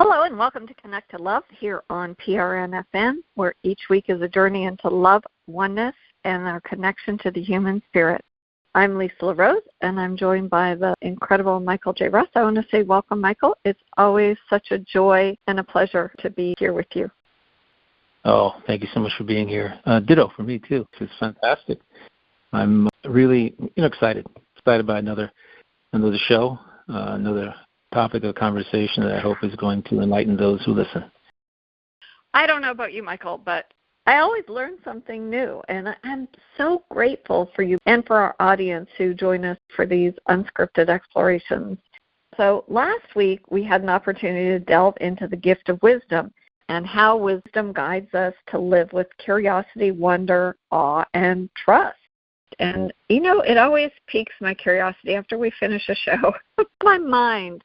Hello and welcome to Connect to Love here on PRN-FM, where each week is a journey into love, oneness, and our connection to the human spirit. I'm Lisa LaRose, and I'm joined by the incredible Michael J. Russ. I want to say welcome, Michael. It's always such a joy and a pleasure to be here with you. Oh, thank you so much for being here. Ditto for me, too. It's fantastic. I'm really excited by another show, another topic of conversation that I hope is going to enlighten those who listen. I don't know about you, Michael, but I always learn something new, and I'm so grateful for you and for our audience who join us for these unscripted explorations. So last week, we had an opportunity to delve into the gift of wisdom and how wisdom guides us to live with curiosity, wonder, awe, and trust. And, it always piques my curiosity after we finish a show. My mind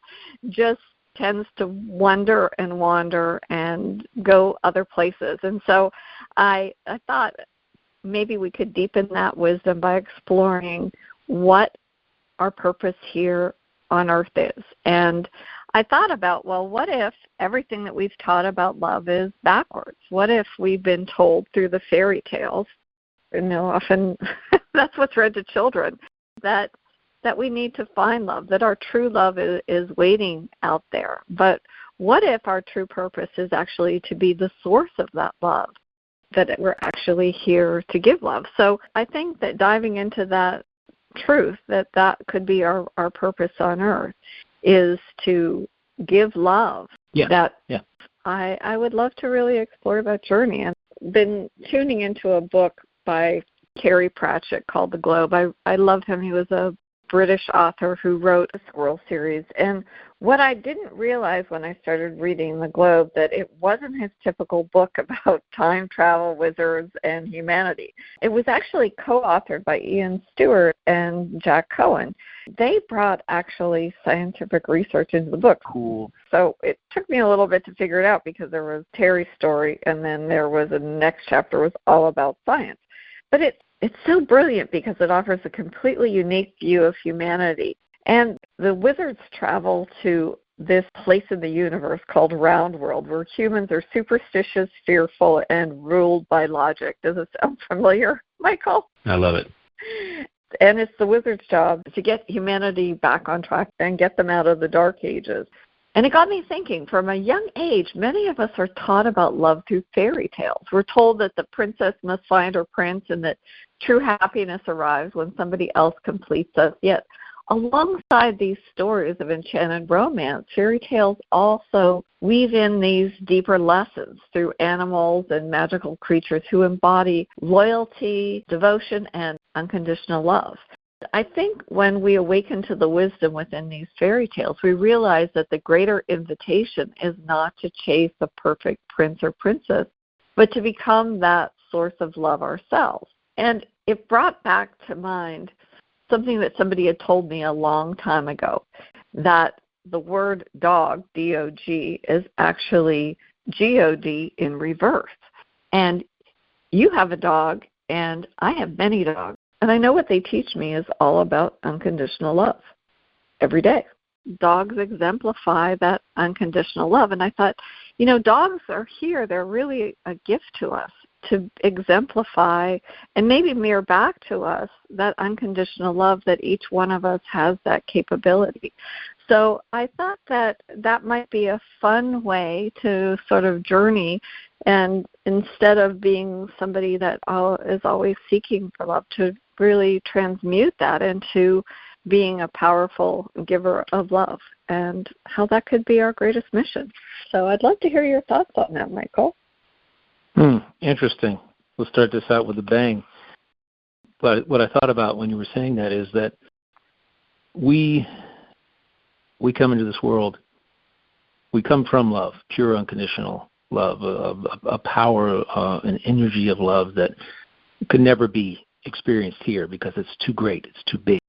just tends to wonder and wander and go other places. And so I thought maybe we could deepen that wisdom by exploring what our purpose here on earth is. And I thought about, what if everything that we've taught about love is backwards? What if we've been told through the fairy tales, often that's what's read to children, that we need to find love, that our true love is waiting out there. But what if our true purpose is actually to be the source of that love, that we're actually here to give love? So I think that diving into that truth, that could be our purpose on earth, is to give love. Yeah. I would love to really explore that journey. I've been tuning into a book by Carrie Pratchett called The Globe. I love him. He was a British author who wrote a Squirrel series. And what I didn't realize when I started reading The Globe, that it wasn't his typical book about time travel, wizards, and humanity. It was actually co-authored by Ian Stewart and Jack Cohen. They brought actually scientific research into the book. Cool. So it took me a little bit to figure it out because there was Terry's story, and then there was a next chapter was all about science. But it's so brilliant because it offers a completely unique view of humanity. And the wizards travel to this place in the universe called Round World, where humans are superstitious, fearful, and ruled by logic. Does it sound familiar, Michael? I love it. And it's the wizard's job to get humanity back on track and get them out of the dark ages. And it got me thinking, from a young age, many of us are taught about love through fairy tales. We're told that the princess must find her prince and that true happiness arrives when somebody else completes us. Yet, alongside these stories of enchanted romance, fairy tales also weave in these deeper lessons through animals and magical creatures who embody loyalty, devotion, and unconditional love. I think when we awaken to the wisdom within these fairy tales, we realize that the greater invitation is not to chase a perfect prince or princess, but to become that source of love ourselves. And it brought back to mind something that somebody had told me a long time ago, that the word dog, D-O-G, is actually G-O-D in reverse. And you have a dog, and I have many dogs. And I know what they teach me is all about unconditional love every day. Dogs exemplify that unconditional love. And I thought, dogs are here. They're really a gift to us to exemplify and maybe mirror back to us that unconditional love, that each one of us has that capability. So I thought that might be a fun way to sort of journey, and instead of being somebody that is always seeking for love, to really transmute that into being a powerful giver of love, and how that could be our greatest mission. So I'd love to hear your thoughts on that, Michael. Interesting. We'll start this out with a bang. But what I thought about when you were saying that is that we come into this world, we come from love, pure unconditional love, a power, an energy of love that could never be experienced here because it's too great, it's too big.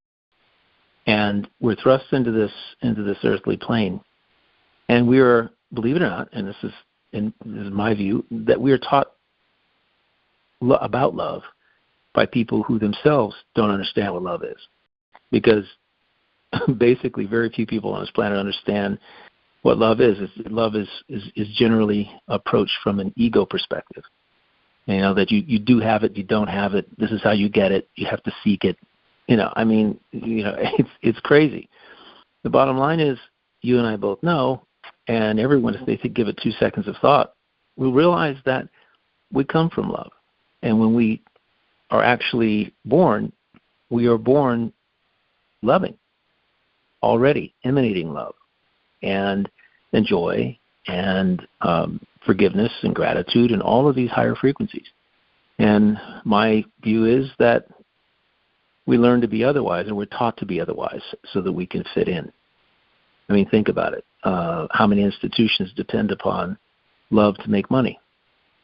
And we're thrust into this earthly plane. And we are, believe it or not, and this is my view, that we are taught about love by people who themselves don't understand what love is. Because basically very few people on this planet understand what love is generally approached from an ego perspective. You know, that you do have it, you don't have it. This is how you get it. You have to seek it. You know, I mean, you know, it's crazy. The bottom line is, you and I both know, and everyone, if they give it 2 seconds of thought, will realize that we come from love. And when we are actually born, we are born loving, already emanating love and joy and forgiveness and gratitude and all of these higher frequencies. And my view is that we learn to be otherwise, and we're taught to be otherwise so that we can fit in. I mean, think about it. How many institutions depend upon love to make money?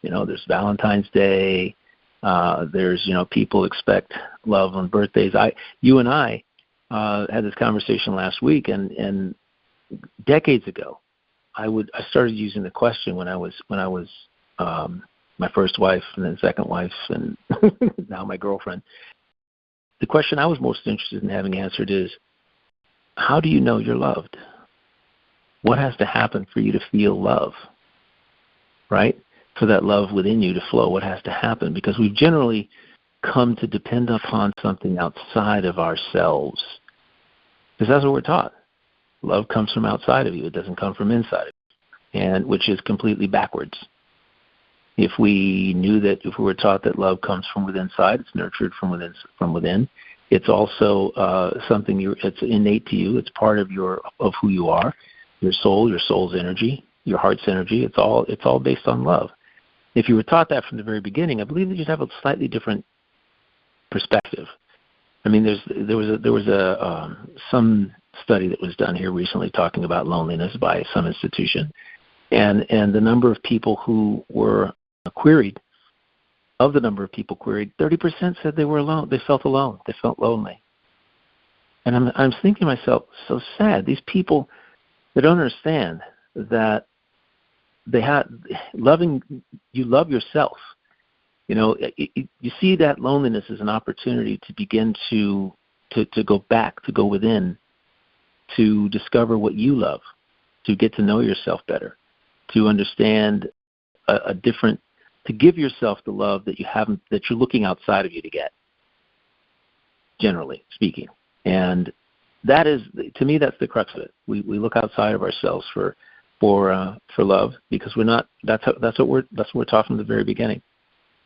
You know, there's Valentine's Day. There's, you know, people expect love on birthdays. You and I had this conversation last week, and decades ago, I started using the question when I was my first wife and then second wife and now my girlfriend. The question I was most interested in having answered is, how do you know you're loved? What has to happen for you to feel love, right? For that love within you to flow, what has to happen? Because we've generally come to depend upon something outside of ourselves. Because that's what we're taught. Love comes from outside of you. It doesn't come from inside of you, and which is completely backwards. If we knew that, if we were taught that love comes from within side, it's nurtured from within. It's also something it's innate to you. It's part of who you are, your soul's energy, your heart's energy. It's all based on love. If you were taught that from the very beginning, I believe that you'd have a slightly different perspective. I mean, there was some study that was done here recently talking about loneliness by some institution, and the number of people who were queried, of the number of people queried, 30% said they were alone. They felt alone. They felt lonely. And I'm thinking to myself, so sad. These people, they don't understand that you love yourself. You know, you see that loneliness as an opportunity to begin to go back, to go within, to discover what you love, to get to know yourself better, to understand to give yourself the love that you're looking outside of you to get, generally speaking. And that is, to me, that's the crux of it. We look outside of ourselves for love, because we're not. That's what we're taught from the very beginning.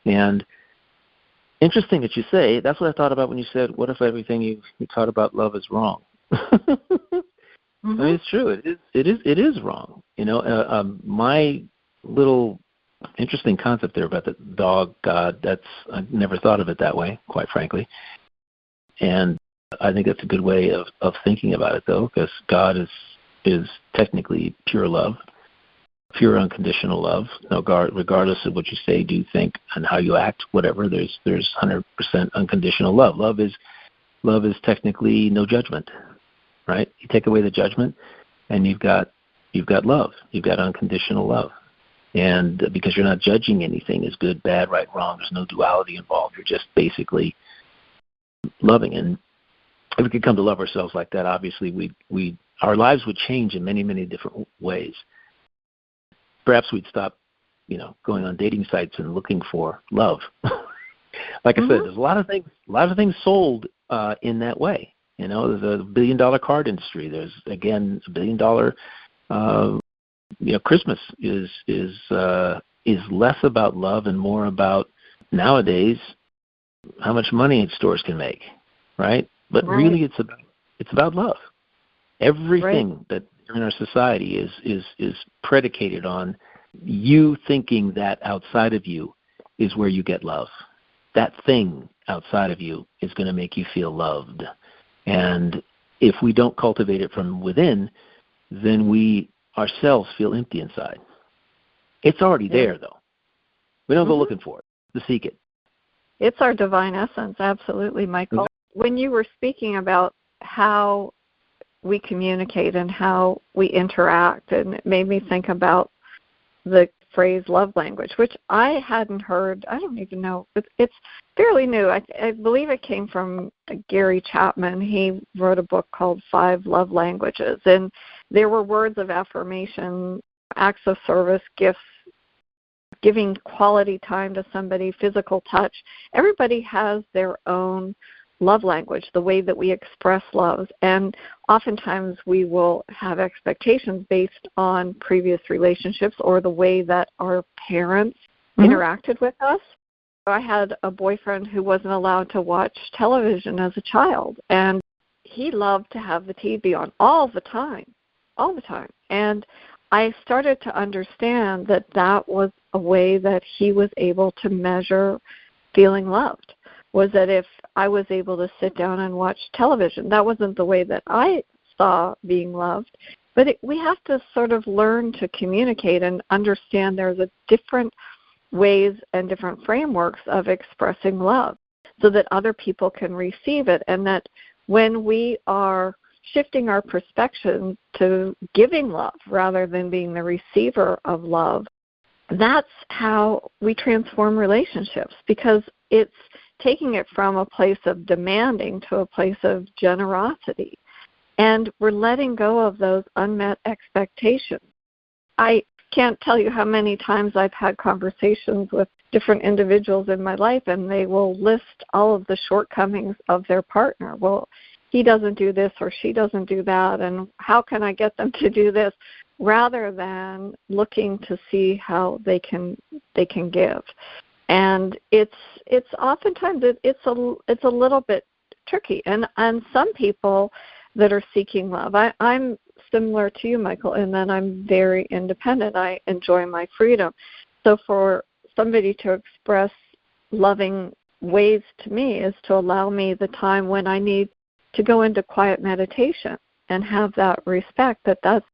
And interesting that you say. That's what I thought about when you said, "What if everything you taught about love is wrong?" Mm-hmm. I mean, it's true. It is wrong. You know, my little interesting concept there about the dog God. I never thought of it that way, quite frankly. And I think that's a good way of thinking about it, though, because God is technically pure love, pure unconditional love. No, regardless of what you say, do, think, and how you act, whatever. There's 100% unconditional love. Love is technically no judgment, right? You take away the judgment, and you've got love. You've got unconditional love, and because you're not judging anything as good, bad, right, wrong. There's no duality involved. You're just basically loving. And if we could come to love ourselves like that, obviously our lives would change in many, many different ways. Perhaps we'd stop, going on dating sites and looking for love. Like I said, there's a lot of things sold in that way. There's a $1 billion card industry. There's, again, $1 billion. Christmas is less about love and more about, nowadays, how much money stores can make, right? But really, it's about love. Everything that in our society is predicated on you thinking that outside of you is where you get love. That thing outside of you is going to make you feel loved. And if we don't cultivate it from within, then we ourselves feel empty inside. It's already there, though. We don't go looking for it to seek it. It's our divine essence, absolutely, Michael. When you were speaking about how we communicate and how we interact, and it made me think about the phrase love language, which I hadn't heard. I don't even know. It's fairly new. I believe it came from Gary Chapman. He wrote a book called 5 Love Languages, and there were words of affirmation, acts of service, gifts, giving quality time to somebody, physical touch. Everybody has their own love language, the way that we express love. And oftentimes we will have expectations based on previous relationships or the way that our parents interacted with us. I had a boyfriend who wasn't allowed to watch television as a child, and he loved to have the TV on all the time. And I started to understand that that was a way that he was able to measure feeling loved, was that if I was able to sit down and watch television, that wasn't the way that I saw being loved. But we have to sort of learn to communicate and understand there's a different ways and different frameworks of expressing love so that other people can receive it, and that when we are shifting our perspective to giving love rather than being the receiver of love, that's how we transform relationships, because it's taking it from a place of demanding to a place of generosity. And we're letting go of those unmet expectations. I can't tell you how many times I've had conversations with different individuals in my life, and they will list all of the shortcomings of their partner. Well, he doesn't do this or she doesn't do that, and how can I get them to do this, rather than looking to see how they can give. And it's oftentimes it's a little bit tricky. And some people that are seeking love, I'm similar to you, Michael, in that I'm very independent. I enjoy my freedom. So for somebody to express loving ways to me is to allow me the time when I need to go into quiet meditation and have that respect, that's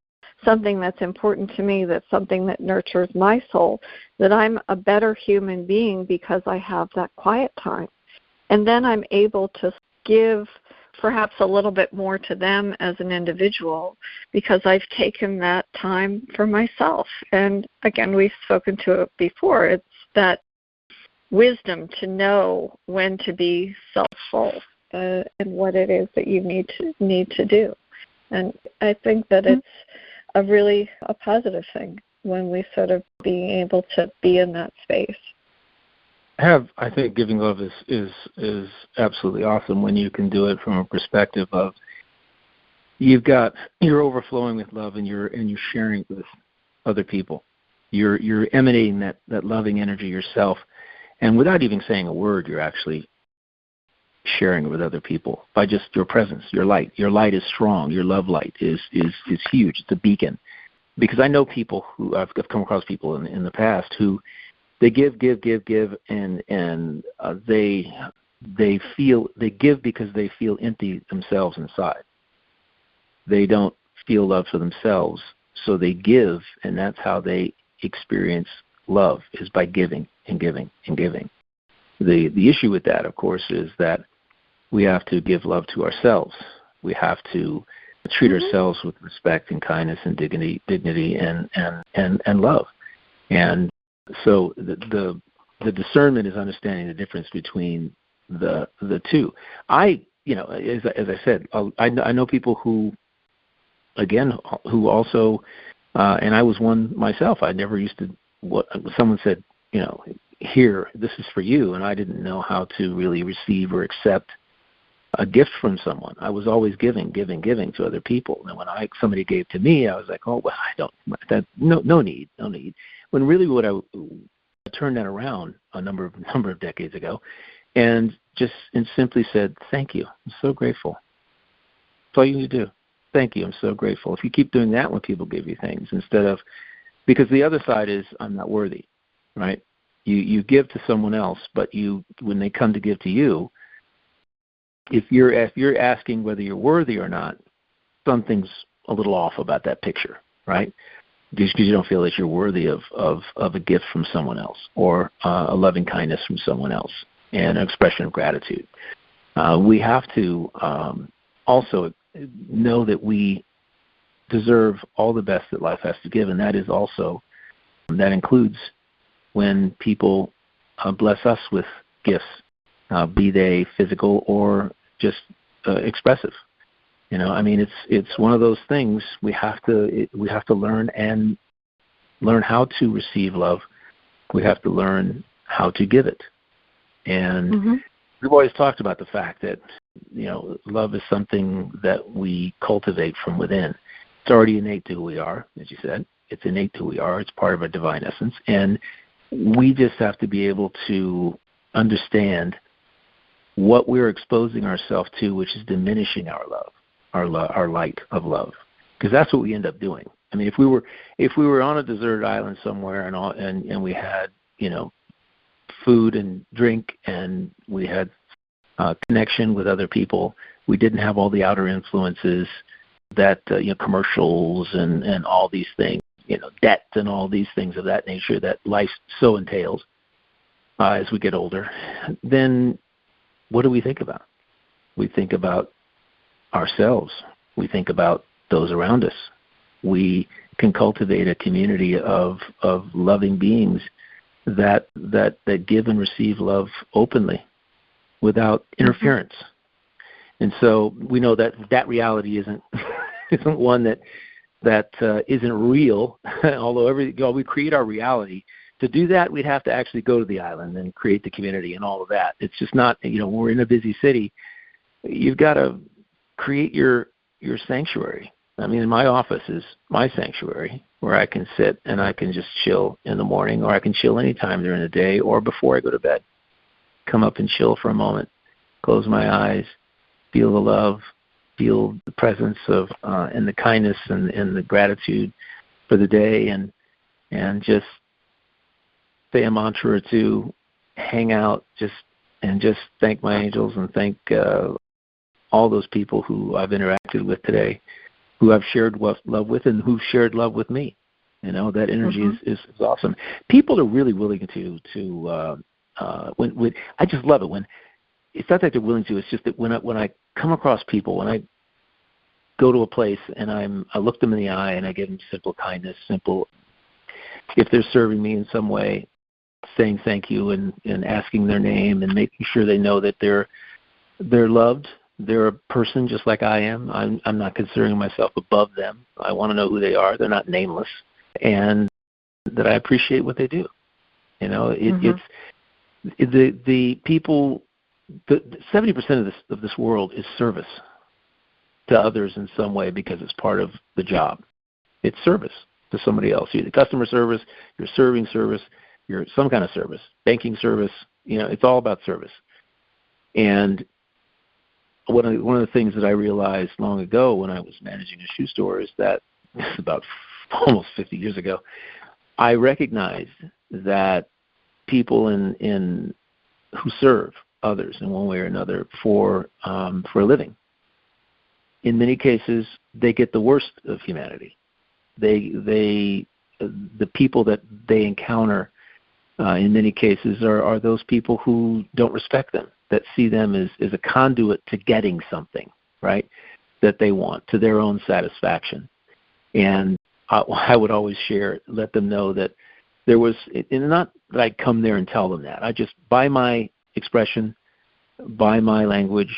something that's important to me, that's something that nurtures my soul, that I'm a better human being because I have that quiet time. And then I'm able to give perhaps a little bit more to them as an individual because I've taken that time for myself. And again, we've spoken to it before. It's that wisdom to know when to be self-full and what it is that you need to do. And I think that it's a positive thing when we sort of being able to be in that space. I think giving love is absolutely awesome when you can do it from a perspective of you're overflowing with love and you're sharing it with other people. You're emanating that loving energy yourself, and without even saying a word, you're actually sharing it with other people by just your presence, your light. Your light is strong. Your love light is huge. It's a beacon. Because I know people who I've come across people in the past who they give, and they give because they feel empty themselves inside. They don't feel love for themselves, so they give, and that's how they experience love, is by giving and giving and giving. The issue with that, of course, is that we have to give love to ourselves. We have to treat ourselves with respect and kindness and dignity and love. And so the discernment is understanding the difference between the two. As I said, I know people who also, and I was one myself. I never used to. What someone said, here, this is for you, and I didn't know how to really receive or accept a gift from someone. I was always giving to other people. And when somebody gave to me, I was like, oh, well, I don't. No need. When really, what I turned that around a number of decades ago, and simply said, thank you. I'm so grateful. That's all you need to do. Thank you. I'm so grateful. If you keep doing that when people give you things, instead of, because the other side is I'm not worthy, right? You give to someone else, but when they come to give to you, if you're asking whether you're worthy or not, something's a little off about that picture, right? Because you don't feel that you're worthy of a gift from someone else or a loving kindness from someone else and an expression of gratitude. We have to also know that we deserve all the best that life has to give, and that includes when people bless us with gifts, be they physical or just expressive. I mean, it's one of those things we have to learn how to receive love. We have to learn how to give it. And we've always talked about the fact that, love is something that we cultivate from within. It's already innate to who we are, as you said. It's innate to who we are. It's part of our divine essence. And we just have to be able to understand what we're exposing ourselves to, which is diminishing our love, our light of love, because that's what we end up doing. I mean, if we were on a deserted island somewhere and we had, food and drink, and we had connection with other people, we didn't have all the outer influences that commercials and all these things, debt and all these things of that nature that life so entails as we get older, then what do we think about? We think about ourselves. We think about those around us. We can cultivate a community of loving beings that give and receive love openly without interference. And so we know that reality isn't one that isn't real. Although we create our reality. To do that, we'd have to actually go to the island and create the community and all of that. It's just not. When we're in a busy city, you've got to create your sanctuary. I mean, my office is my sanctuary where I can sit and I can just chill in the morning, or I can chill anytime during the day or before I go to bed. Come up and chill for a moment, close my eyes, feel the love, feel the presence of and the kindness and the gratitude for the day, and just say a mantra or two, hang out, just thank my angels and thank all those people who I've interacted with today, who I've shared love with and who've shared love with me. That energy is awesome. People are really willing to when I just love it when it's not that they're willing to. It's just that when I come across people, when I go to a place and I look them in the eye and I give them simple kindness, if they're serving me in some way, saying thank you and asking their name and making sure they know that they're loved. They're a person just like I am. I'm not considering myself above them. I want to know who they are. They're not nameless, and that I appreciate what they do. It's the people. 70% of this world is service to others in some way because it's part of the job. It's service to somebody else. You're the customer service, you're serving service, you're some kind of service, banking service. It's all about service. And one of the things that I realized long ago when I was managing a shoe store is that about almost 50 years ago, I recognized that people in who serve others in one way or another for a living, in many cases, they get the worst of humanity. The people that they encounter in many cases are those people who don't respect them, that see them as a conduit to getting something, right, that they want, to their own satisfaction. And I would always let them know that there was, and not that I'd come there and tell them that. I just, by my expression, by my language,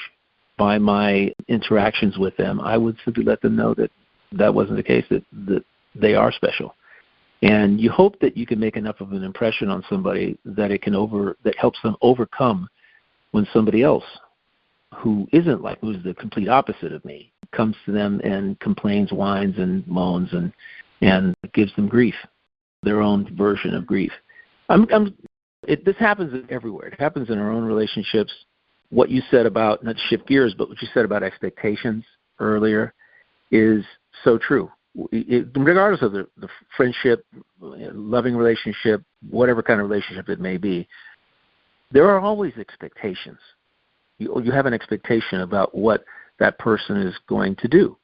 by my interactions with them, I would simply let them know that wasn't the case, that they are special. And you hope that you can make enough of an impression on somebody that that helps them overcome when somebody else who's the complete opposite of me comes to them and complains, whines, and moans, and gives them grief, their own version of grief. This happens everywhere. It happens in our own relationships. What you said about, not to shift gears, but what you said about expectations earlier is so true. Regardless of the friendship, loving relationship, whatever kind of relationship it may be, there are always expectations. You have an expectation about what that person is going to do,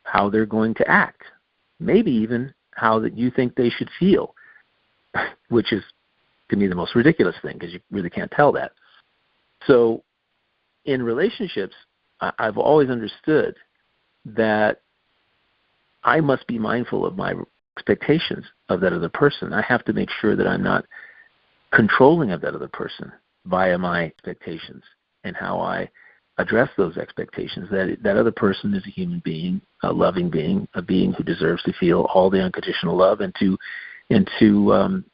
how they're going to act, maybe even how that you think they should feel, which is, to me, the most ridiculous thing because you really can't tell that. So in relationships, I've always understood that I must be mindful of my expectations of that other person. I have to make sure that I'm not controlling of that other person via my expectations and how I address those expectations, that other person is a human being, a loving being, a being who deserves to feel all the unconditional love, and to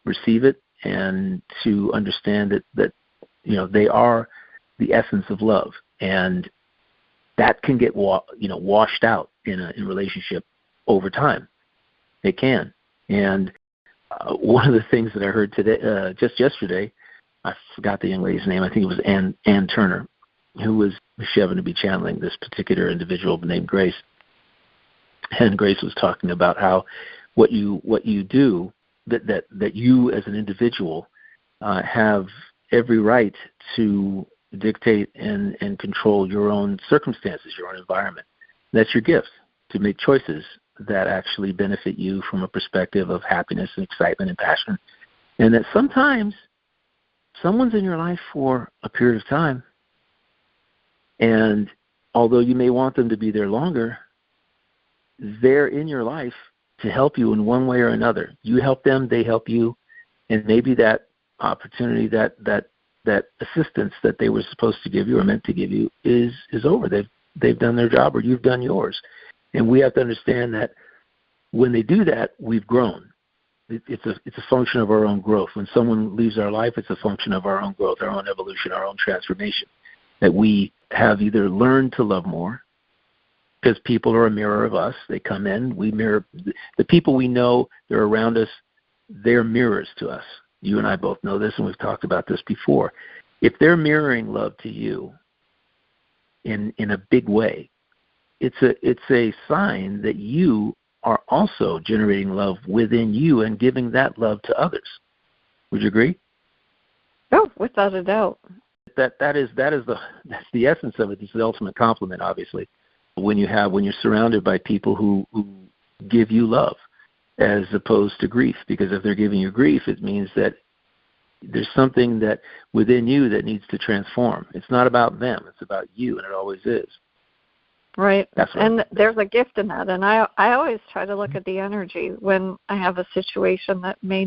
receive it, and to understand that they are the essence of love, and that can get washed out in a relationship over time. It can. And one of the things that I heard today, just yesterday, I forgot the young lady's name. I think it was Ann Turner, who was happened to be channeling this particular individual named Grace. And Grace was talking about how what you do, that you as an individual have every right to dictate and control your own circumstances, your own environment. That's your gift, to make choices that actually benefit you from a perspective of happiness and excitement and passion. And that sometimes someone's in your life for a period of time, and although you may want them to be there longer, they're in your life to help you in one way or another. You help them, they help you, and maybe that opportunity, that assistance that they were supposed to give you or meant to give you is over. They've done their job, or you've done yours. And we have to understand that when they do that, we've grown. It's a function of our own growth. When someone leaves our life, it's a function of our own growth, our own evolution, our own transformation, that we have either learned to love more, because people are a mirror of us. They come in, we mirror. The people we know, they're around us, they're mirrors to us. You and I both know this, and we've talked about this before. If they're mirroring love to you in a big way, it's a sign that you are also generating love within you and giving that love to others. Would you agree? Oh, without a doubt. That's the essence of it. It's the ultimate compliment, obviously. When you're surrounded by people who give you love, as opposed to grief, because if they're giving you grief, it means that there's something that within you that needs to transform. It's not about them; it's about you, and it always is. Right. And there's a gift in that. And I always try to look at the energy when I have a situation that may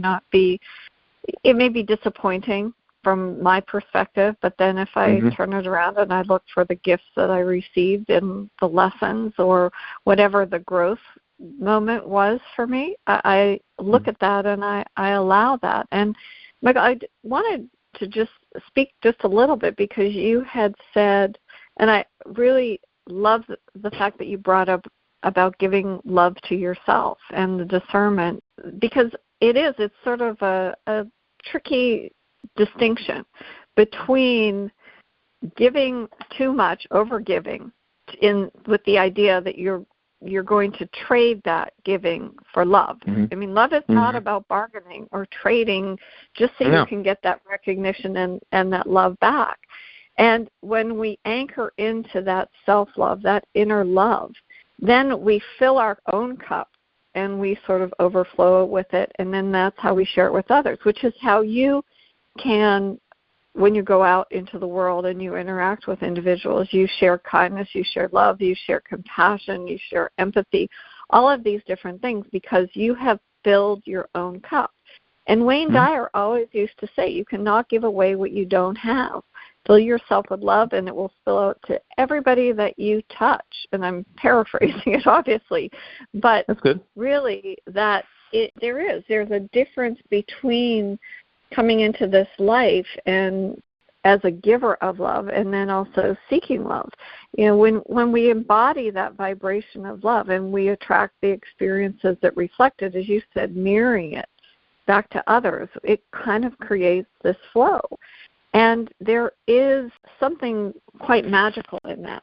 be disappointing from my perspective, but then if I turn it around and I look for the gifts that I received in the lessons or whatever the growth moment was for me, I look at that and I allow that. And Michael, I wanted to just speak just a little bit, because you had said, and I really love the fact that you brought up about giving love to yourself and the discernment, because it's sort of a tricky distinction between giving too much, overgiving, with the idea that you're going to trade that giving for love. I mean, love is not about bargaining or trading just so you can get that recognition and that love back. And when we anchor into that self-love, that inner love, then we fill our own cup and we sort of overflow with it, and then that's how we share it with others, which is how you can, when you go out into the world and you interact with individuals, you share kindness, you share love, you share compassion, you share empathy, all of these different things, because you have filled your own cup. And Wayne Dyer always used to say, you cannot give away what you don't have. Fill yourself with love, and it will spill out to everybody that you touch. And I'm paraphrasing it, obviously. But that's good. Really, there's a difference between coming into this life and as a giver of love, and then also seeking love. When we embody that vibration of love and we attract the experiences that reflect it, as you said, mirroring it back to others, it kind of creates this flow. And there is something quite magical in that.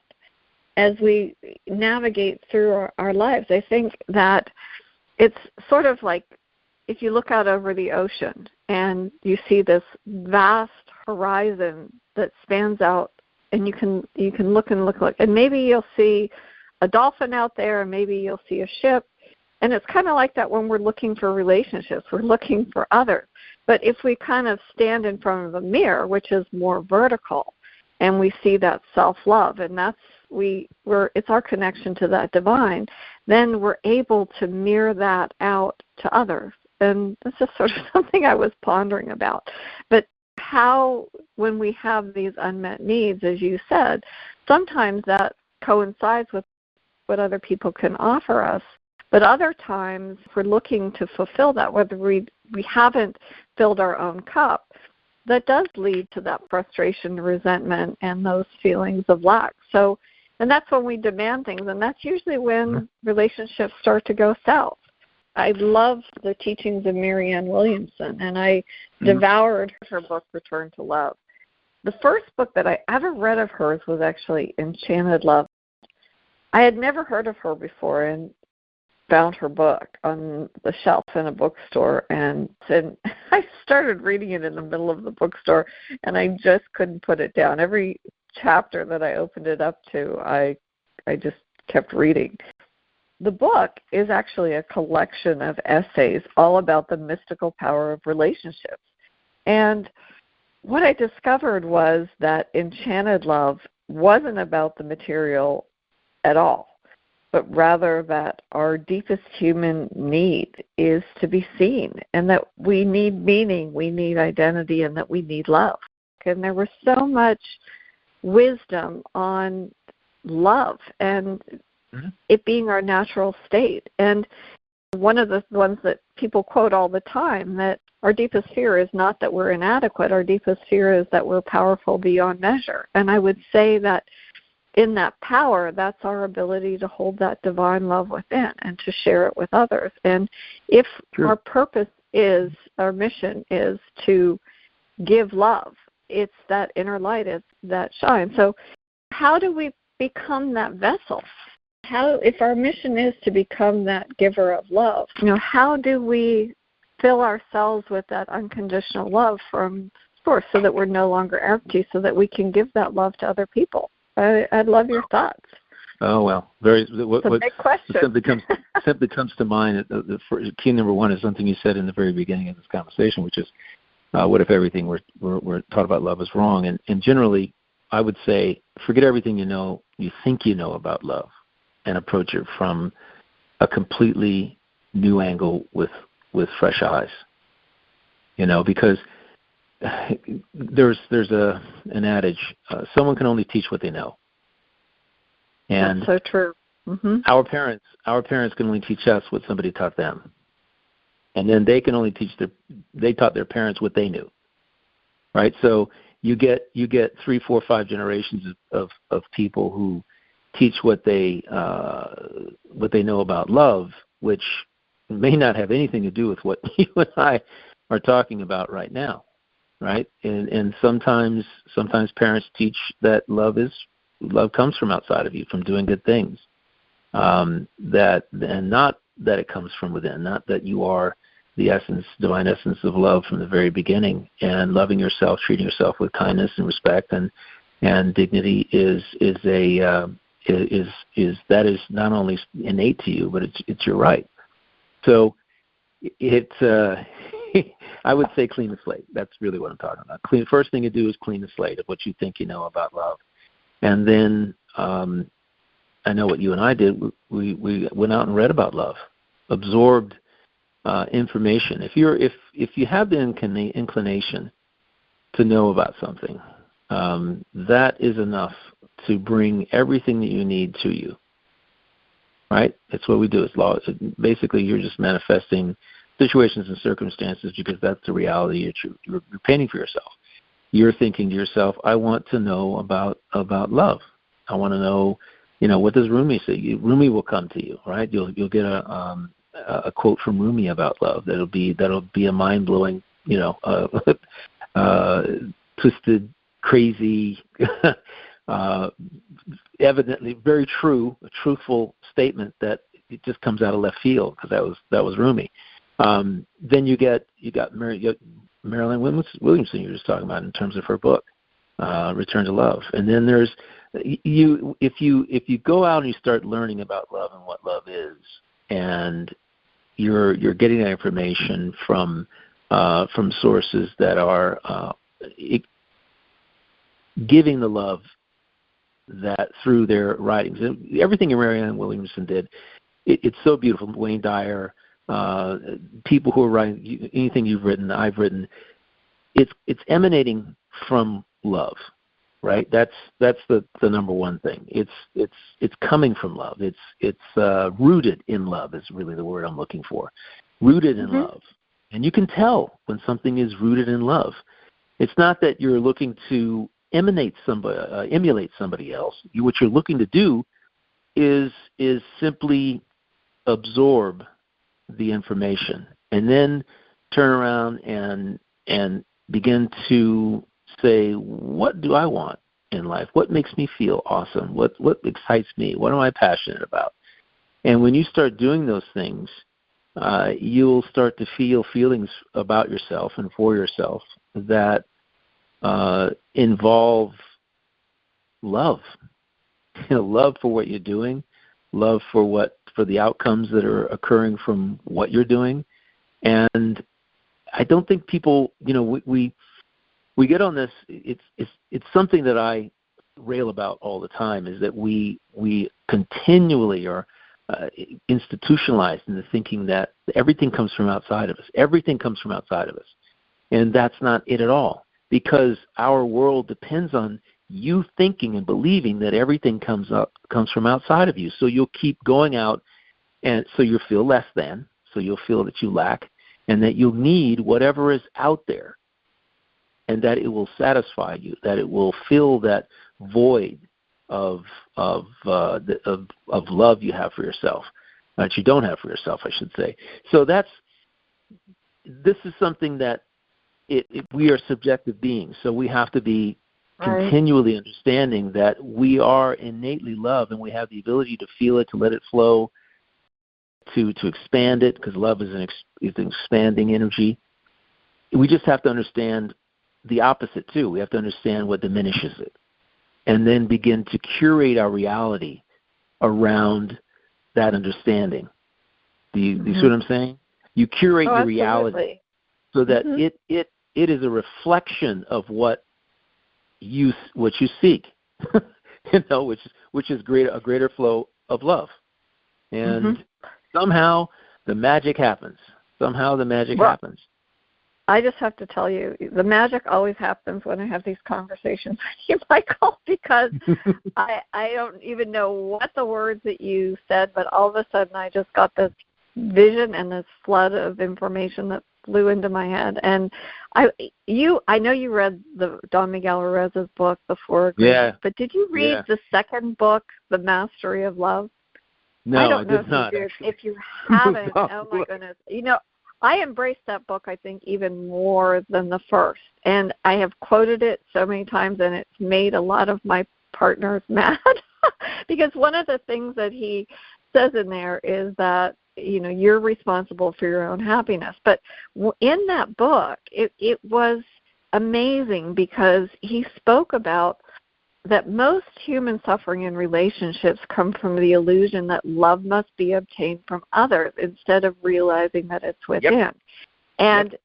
As we navigate through our lives, I think that it's sort of like if you look out over the ocean and you see this vast horizon that spans out, and you can look, and maybe you'll see a dolphin out there, and maybe you'll see a ship. And it's kind of like that when we're looking for relationships. We're looking for others. But if we kind of stand in front of a mirror, which is more vertical, and we see that self-love, and it's our connection to that divine, then we're able to mirror that out to others. And this is sort of something I was pondering about. But how, when we have these unmet needs, as you said, sometimes that coincides with what other people can offer us. But other times we're looking to fulfill that, whether we haven't filled our own cup. That does lead to that frustration, resentment, and those feelings of lack. So, and that's when we demand things, and that's usually when relationships start to go south. I love the teachings of Marianne Williamson, and I devoured her book, Return to Love. The first book that I ever read of hers was actually Enchanted Love. I had never heard of her before and found her book on the shelf in a bookstore, and I started reading it in the middle of the bookstore, and I just couldn't put it down. Every chapter that I opened it up to, I just kept reading. The book is actually a collection of essays all about the mystical power of relationships. And what I discovered was that Enchanted Love wasn't about the material at all, but rather that our deepest human need is to be seen, and that we need meaning, we need identity, and that we need love. And there was so much wisdom on love and it being our natural state. And one of the ones that people quote all the time, that our deepest fear is not that we're inadequate, our deepest fear is that we're powerful beyond measure. And I would say that in that power, that's our ability to hold that divine love within and to share it with others. And if our purpose is, our mission is to give love, it's that inner light, it's that shine. So how do we become that vessel? How, if our mission is to become that giver of love, how do we fill ourselves with that unconditional love from source so that we're no longer empty, so that we can give that love to other people? I'd love your thoughts. Oh, well, it's a big question. Simply comes to mind. The key number one is something you said in the very beginning of this conversation, which is, what if everything we're taught about love is wrong? And generally, I would say, forget everything you think you know about love, and approach it from a completely new angle with fresh eyes. Because there's an adage, someone can only teach what they know. And that's so true. Mm-hmm. Our parents can only teach us what somebody taught them. And then they can only they taught their parents what they knew. Right? So you get 3, 4, 5 generations of people who teach what they know about love, which may not have anything to do with what you and I are talking about right now, right? And sometimes parents teach that love comes from outside of you, from doing good things, and not that it comes from within, not that you are the essence, divine essence of love from the very beginning, and loving yourself, treating yourself with kindness and respect and dignity is that is not only innate to you, but it's your right. So I would say clean the slate. That's really what I'm talking about. First thing you do is clean the slate of what you think you know about love, and then I know what you and I did. We went out and read about love, absorbed information. If you have the inclination to know about something, that is enough to bring everything that you need to you. Right? That's what we do. It's law. Basically, you're just manifesting situations and circumstances because that's the reality you're painting for yourself. You're thinking to yourself, I want to know about love. I want to know, what does Rumi say? Rumi will come to you, right? You'll get a quote from Rumi about love that'll be a mind blowing, twisted, crazy, evidently very true, a truthful statement that it just comes out of left field because that was Rumi. Then you got Marilyn Williamson you were just talking about in terms of her book, Return to Love. And then there's if you go out and you start learning about love and what love is, and you're getting that information from sources that are giving the love that through their writings. Everything Marianne Williamson did, it's so beautiful. Wayne Dyer, people who are writing, anything you've written, I've written, it's emanating from love. right? That's the number one thing. It's coming from love. It's rooted in love is really the word I'm looking for. Rooted in love. And you can tell when something is rooted in love. It's not that you're looking to emulate somebody else. What you're looking to do is simply absorb the information and then turn around and begin to say, what do I want in life? What makes me feel awesome? What excites me? What am I passionate about? And when you start doing those things, you'll start to feel feelings about yourself and for yourself that involve love. Love for what you're doing, love for the outcomes that are occurring from what you're doing. And I don't think people, we get on this. It's something that I rail about all the time, is that we continually are institutionalized into thinking that everything comes from outside of us. Everything comes from outside of us. And that's not it at all, because our world depends on you thinking and believing that everything comes from outside of you. So you'll keep going out, and so you'll feel less than, so you'll feel that you lack, and that you'll need whatever is out there, and that it will satisfy you, that it will fill that void of love you have for yourself, that you don't have for yourself, I should say. So this is something that we are subjective beings, so we have to be continually understanding that we are innately love, and we have the ability to feel it, to let it flow, to expand it, because love is an expanding energy. We just have to understand the opposite too. We have to understand what diminishes it, and then begin to curate our reality around that understanding. Do you see what I'm saying? You curate your reality so that it is a reflection of what you seek, which is a greater flow of love. And somehow the magic happens. Happens. I just have to tell you, the magic always happens when I have these conversations with you, Michael, because I don't even know what the words that you said, but all of a sudden I just got this vision and this flood of information that flew into my head. And I know you read the Don Miguel Ruiz's book, The Four Agreements, but did you read the second book, The Mastery of Love? No, I don't know did not. If you haven't, oh my goodness. I embraced that book, I think, even more than the first. And I have quoted it so many times, and it's made a lot of my partners mad. Because one of the things that he says in there is that, you're responsible for your own happiness. But in that book, it was amazing, because he spoke about that most human suffering in relationships come from the illusion that love must be obtained from others instead of realizing that it's within. And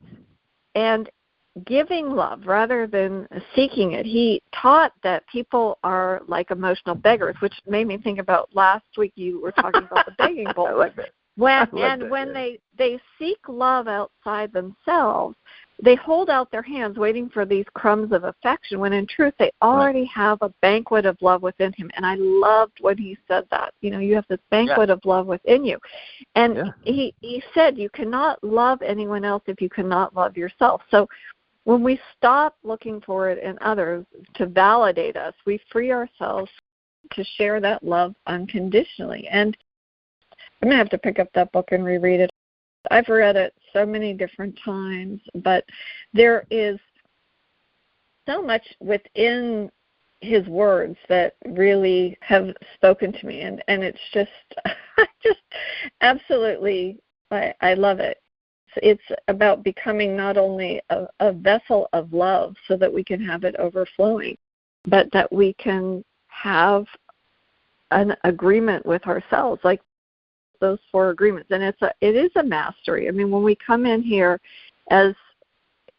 giving love rather than seeking it. He taught that people are like emotional beggars, which made me think about last week you were talking about the begging bowl. I like that. When they seek love outside themselves, they hold out their hands waiting for these crumbs of affection, when in truth they already have a banquet of love within him. And I loved when he said that. You have this banquet of love within you. And he said you cannot love anyone else if you cannot love yourself. So when we stop looking for it in others to validate us, we free ourselves to share that love unconditionally. And I'm going to have to pick up that book and reread it. I've read it so many different times, but there is so much within his words that really have spoken to me, and it's just absolutely, I love it. It's about becoming not only a vessel of love so that we can have it overflowing, but that we can have an agreement with ourselves, like those 4 agreements. And it is a mastery. I mean, when we come in here as,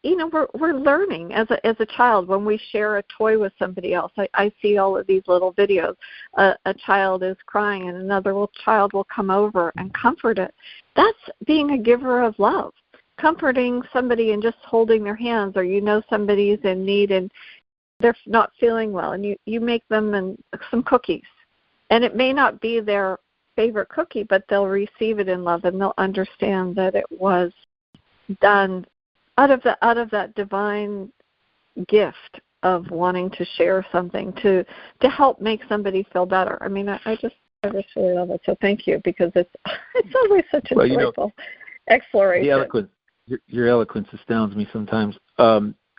we're learning as a child. When we share a toy with somebody else, I see all of these little videos. A child is crying and another child will come over and comfort it. That's being a giver of love, comforting somebody and just holding their hands, or somebody's in need and they're not feeling well, and you make them some cookies. And it may not be their favorite cookie, but they'll receive it in love, and they'll understand that it was done out of that divine gift of wanting to share something to help make somebody feel better. I mean, I just really love it. So thank you, because it's always such a joyful exploration. Your eloquence astounds me sometimes.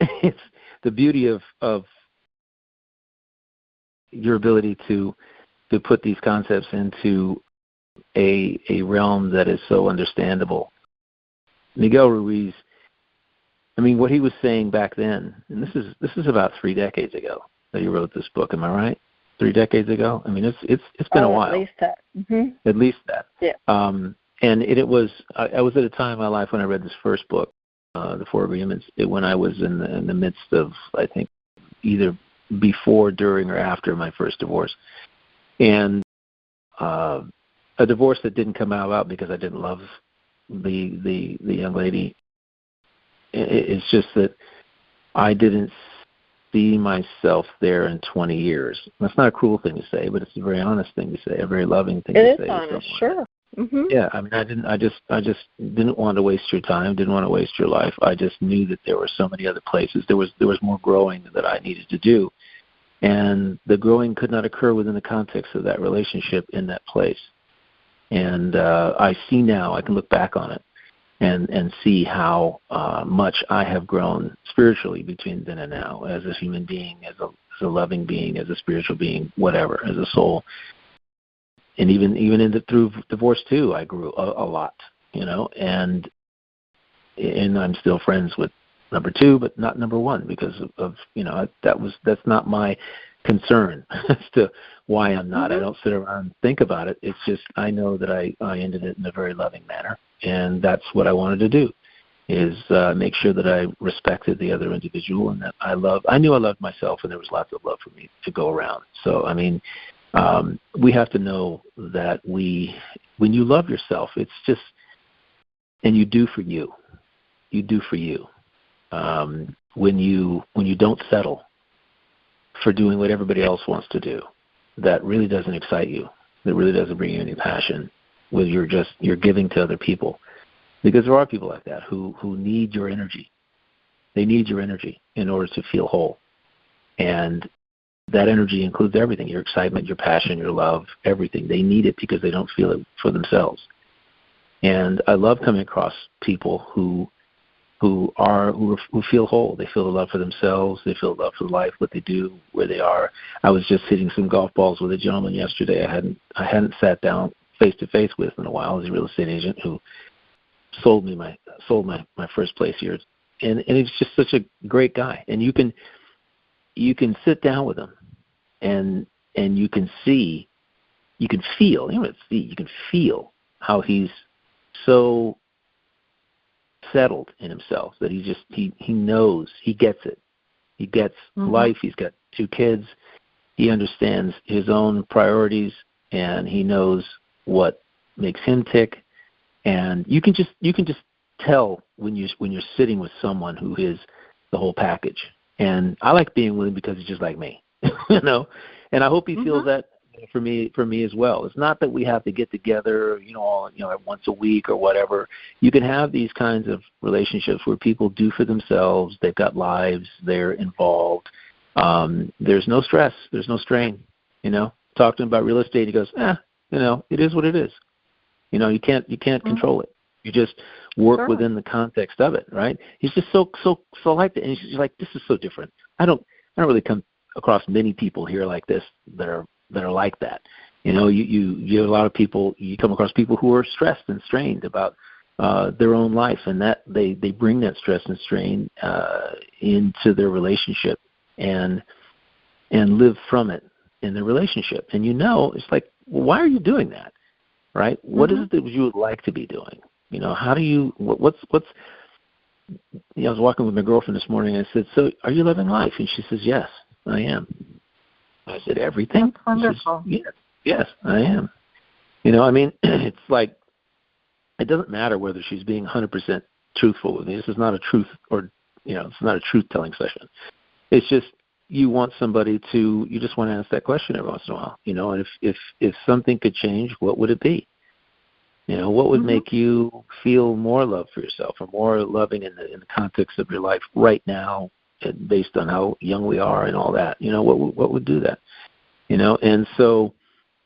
It's the beauty of your ability to put these concepts into a realm that is so understandable. Miguel Ruiz, I mean, what he was saying back then, and this is about 3 decades ago that you wrote this book. Am I right? 3 decades ago. I mean, it's been a while. At least that. Mm-hmm. At least that. Yeah. And it was I was at a time in my life when I read this first book, The Four Agreements. When I was in the midst of, I think, either before, during, or after my first divorce, and a divorce that didn't come about because I didn't love the young lady. It's just that I didn't see myself there in 20 years. That's not a cruel thing to say, but it's a very honest thing to say, a very loving thing to say. It is honest, sure. Mm-hmm. Yeah, I mean, I just didn't want to waste your time, didn't want to waste your life. I just knew that there were so many other places. There was more growing that I needed to do, and the growing could not occur within the context of that relationship in that place. And I see now, I can look back on it and see how much I have grown spiritually between then and now, as a human being, as a loving being, as a spiritual being, whatever, as a soul. And even through divorce too, I grew a lot, and I'm still friends with number 2, but not number 1, because of that's not my concern as to why I'm not. Mm-hmm. I don't sit around and think about it. It's just I know that I ended it in a very loving manner, and that's what I wanted to do, is make sure that I respected the other individual, and that I knew I loved myself, and there was lots of love for me to go around. So, I mean, we have to know that when you love yourself, it's just, and you do for you. You do for you. When you don't settle for doing what everybody else wants to do, that really doesn't excite you, that really doesn't bring you any passion, where you're giving to other people. Because there are people like that who need your energy. They need your energy in order to feel whole. And that energy includes everything, your excitement, your passion, your love, everything. They need it because they don't feel it for themselves. And I love coming across people who feel whole. They feel the love for themselves. They feel the love for life, what they do, where they are. I was just hitting some golf balls with a gentleman yesterday I hadn't sat down face to face with in a while. He's a real estate agent who sold my first place here, and he's just such a great guy. And you can sit down with him, and you can see, you can feel, you can feel how he's so settled in himself that he knows, he gets it. He gets mm-hmm. life. He's got 2 kids. He understands his own priorities, and he knows what makes him tick. And you can just tell when you're sitting with someone who is the whole package. And I like being with him because he's just like me, And I hope he feels that for me as well. It's not that we have to get together, once a week or whatever. You can have these kinds of relationships where people do for themselves. They've got lives. They're involved. There's no stress. There's no strain. Talk to him about real estate. He goes, it is what it is. You can't control it. You just work within the context of it, right? He's just so like that, and he's like, this is so different. I don't really come across many people here like this that are like that. You have a lot of people. You come across people who are stressed and strained about their own life, and that they bring that stress and strain into their relationship and live from it in their relationship. And it's like, well, why are you doing that? Right? What is it that you would like to be doing? How do you, what's, I was walking with my girlfriend this morning, and I said, so are you loving life? And she says, yes, I am. I said, everything? That's wonderful. Says, yes, I am. It's like, it doesn't matter whether she's being 100% truthful with me. This is not a truth it's not a truth-telling session. It's just, you want somebody to, you just want to ask that question every once in a while, and if something could change, what would it be? What would make you feel more love for yourself or more loving in the context of your life right now, based on how young we are and all that? What would do that? And so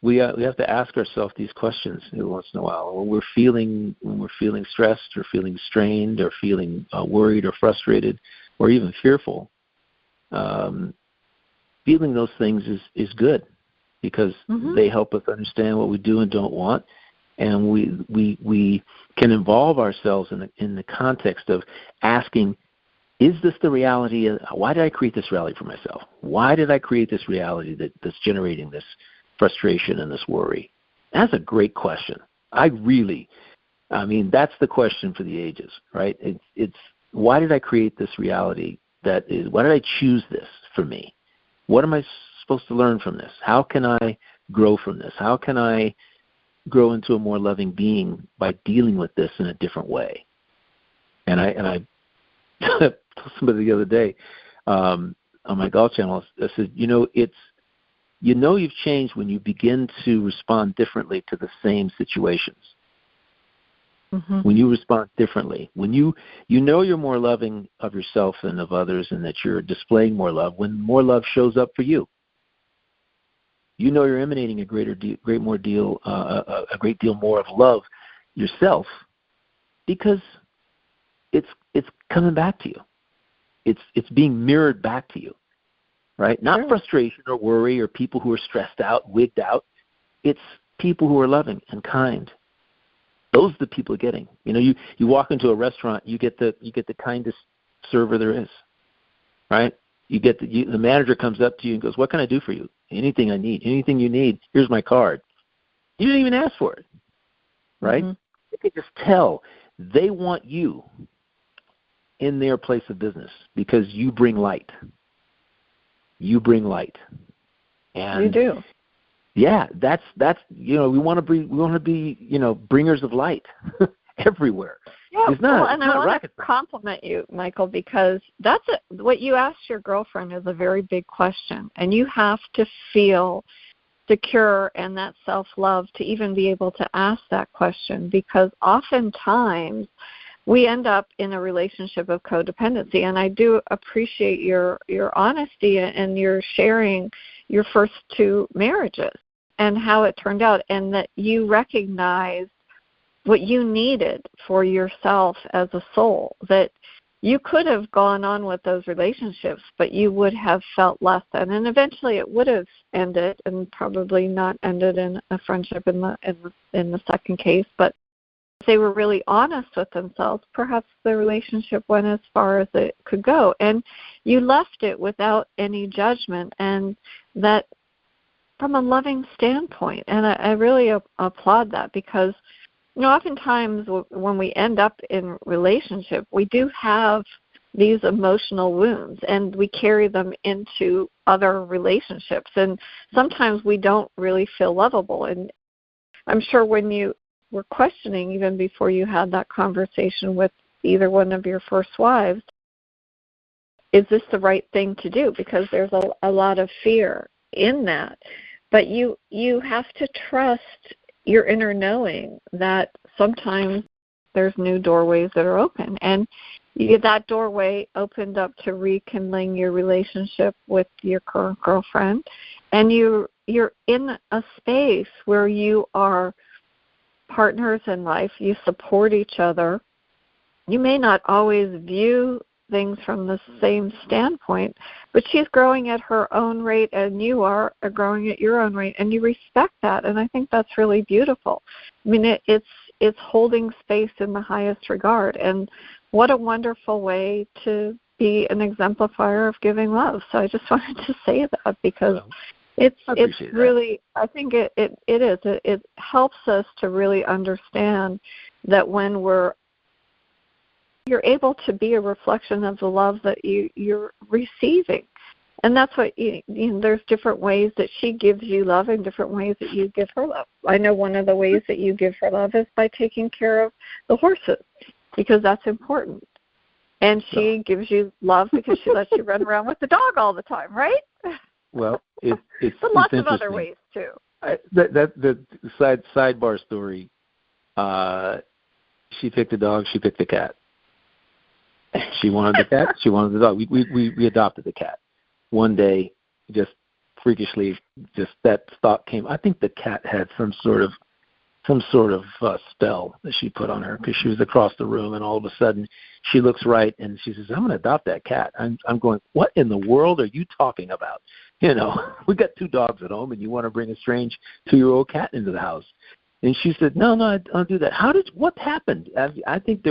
we have to ask ourselves these questions every once in a while. When we're feeling stressed or feeling strained or feeling worried or frustrated or even fearful, feeling those things is good, because they help us understand what we do and don't want. And we can involve ourselves in the context of asking, is this the reality? Why did I create this reality for myself? Why did I create this reality that's generating this frustration and this worry? That's a great question. That's the question for the ages, right? It's why did I create this reality? Why did I choose this for me? What am I supposed to learn from this? How can I grow from this? How can I grow into a more loving being by dealing with this in a different way? And I told somebody the other day on my golf channel, I said, you've changed when you begin to respond differently to the same situations. When you respond differently, when you're more loving of yourself and of others, and that you're displaying more love, when more love shows up for you, you're emanating a great deal more of love yourself, because it's coming back to you. It's being mirrored back to you, right? Not frustration or worry or people who are stressed out, wigged out. It's people who are loving and kind. Those are the people getting. You walk into a restaurant, you get the kindest server there is, right? The manager comes up to you and goes, "What can I do for you? Anything I need, anything you need. Here's my card." You didn't even ask for it, right? You can just tell they want you in their place of business because you bring light. You bring light, and you do. Yeah, that's we want to be bringers of light everywhere. Yeah, it's not, and I want to compliment you, Michael, because what you asked your girlfriend is a very big question, and you have to feel secure and that self-love to even be able to ask that question, because oftentimes we end up in a relationship of codependency. And I do appreciate your honesty and your sharing your first two marriages and how it turned out, and that you recognized what you needed for yourself as a soul, that you could have gone on with those relationships, but you would have felt less than, and eventually it would have ended, and probably not ended in a friendship in the second case. But if they were really honest with themselves, perhaps the relationship went as far as it could go, and you left it without any judgment, and that from a loving standpoint. And I really applaud that, because oftentimes when we end up in relationship, we do have these emotional wounds, and we carry them into other relationships, and sometimes we don't really feel lovable. And I'm sure when you were questioning, even before you had that conversation with either one of your first wives, is this the right thing to do? Because there's a lot of fear in that. But you have to trust your inner knowing that sometimes there's new doorways that are open, and you get that doorway opened up to rekindling your relationship with your current girlfriend, and you're in a space where you are partners in life. You support each other. You may not always view things from the same standpoint, but she's growing at her own rate, and you are growing at your own rate, and you respect that, and I think that's really beautiful. I mean, it's holding space in the highest regard, and what a wonderful way to be an exemplifier of giving love. So I just wanted to say that, because it's really, I think it is. It helps us to really understand that when you're able to be a reflection of the love that you're receiving. And that's what, there's different ways that she gives you love and different ways that you give her love. I know one of the ways that you give her love is by taking care of the horses, because that's important. And she gives you love because she lets you run around with the dog all the time, right? Well, it's but lots of interesting. other ways too. The sidebar story. She picked a dog. She picked the cat. She wanted the cat. She wanted the dog. We adopted the cat. One day, just freakishly, just that thought came. I think the cat had some sort of spell that she put on her because she was across the room, and all of a sudden she looks right and she says, "I'm going to adopt that cat." I'm going, what in the world are you talking about? You know, we got 2 dogs at home, and you want to bring a strange 2-year-old cat into the house. And she said, "No, I don't do that." What happened? I think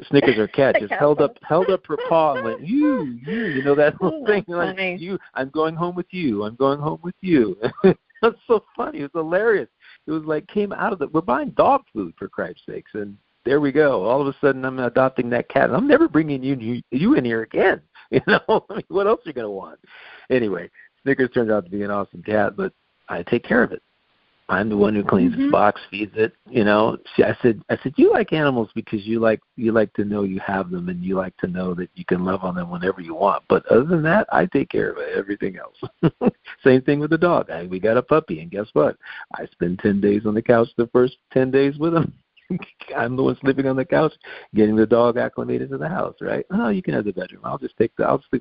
Snickers, our cat, just held up her paw and went, you know, that whole thing, like, I'm going home with you. I'm going home with you. That's so funny. It was hilarious. It was like came out of we're buying dog food, for Christ's sakes, and there we go. All of a sudden, I'm adopting that cat. I'm never bringing you in here again. You know, I mean, what else are you going to want? Anyway, Snickers turned out to be an awesome cat, but I take care of it. I'm the one who cleans its box, feeds it. You know, I said, you like animals because you like to know you have them, and you like to know that you can love on them whenever you want. But other than that, I take care of everything else. Same thing with the dog. We got a puppy, and guess what? I spend 10 days on the couch the first 10 days with him. I'm the one sleeping on the couch, getting the dog acclimated to the house. Right? Oh, you can have the bedroom. I'll sleep